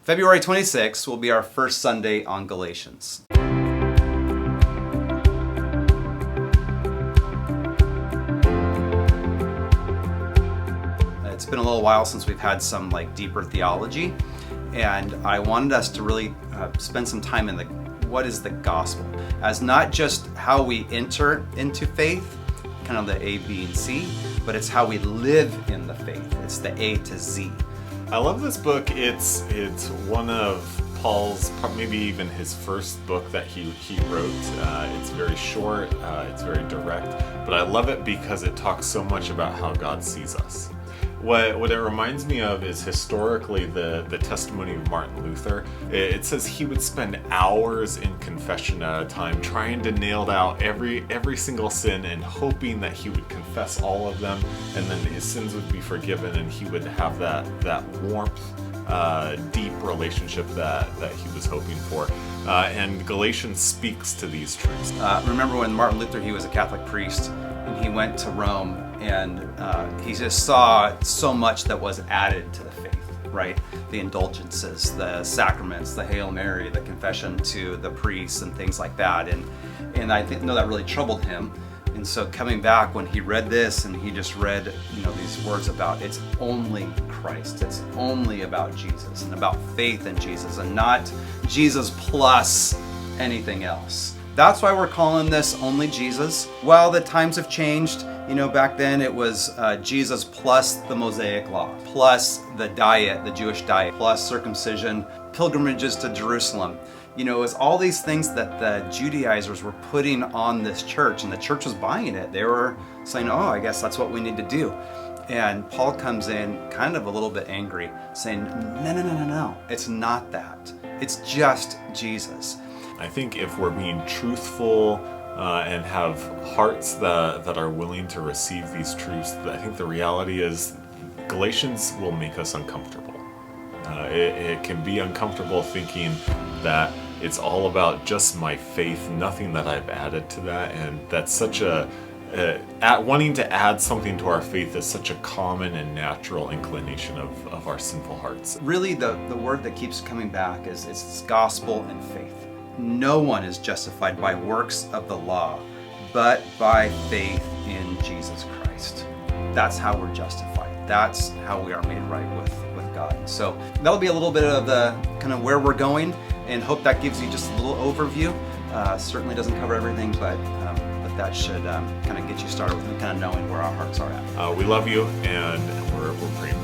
February 26th will be our first Sunday on Galatians. It's been a little while since we've had some deeper theology, and I wanted us to really spend some time in what is the gospel, as not just how we enter into faith, kind of the A, B, and C, but it's how we live in the faith. It's the A to Z. I love this book. It's one of Paul's, maybe even his first book that he wrote. It's very short, it's very direct, but I love it because it talks so much about how God sees us. What it reminds me of is historically the testimony of Martin Luther. It says he would spend hours in confession at a time trying to nail out every single sin and hoping that he would confess all of them, and then his sins would be forgiven and he would have that warmth, deep relationship that he was hoping for. And Galatians speaks to these truths. Remember when Martin Luther, he was a Catholic priest, and he went to Rome, and he just saw so much that was added to the faith, right? The indulgences, the sacraments, the Hail Mary, the confession to the priests and things like that. And I know that really troubled him. And so coming back when he read this, and he just read, these words about it's only Christ, it's only about Jesus and about faith in Jesus and not Jesus plus anything else. That's why we're calling this Only Jesus. Well, the times have changed. Back then it was Jesus plus the Mosaic Law, plus the diet, the Jewish diet, plus circumcision, pilgrimages to Jerusalem. It was all these things that the Judaizers were putting on this church, and the church was buying it. They were saying, oh, I guess that's what we need to do. And Paul comes in kind of a little bit angry, saying, no, it's not that. It's just Jesus. I think if we're being truthful and have hearts that are willing to receive these truths, I think the reality is Galatians will make us uncomfortable. It can be uncomfortable thinking that it's all about just my faith, nothing that I've added to that, and that's such wanting to add something to our faith is such a common and natural inclination of our sinful hearts. Really, the word that keeps coming back is it's gospel and faith. No one is justified by works of the law, but by faith in Jesus Christ. That's how we're justified. That's how we are made right with God. So that'll be a little bit of the kind of where we're going, and hope that gives you just a little overview. Certainly doesn't cover everything, but that should kind of get you started with kind of knowing where our hearts are at. We love you, and we're praying for you.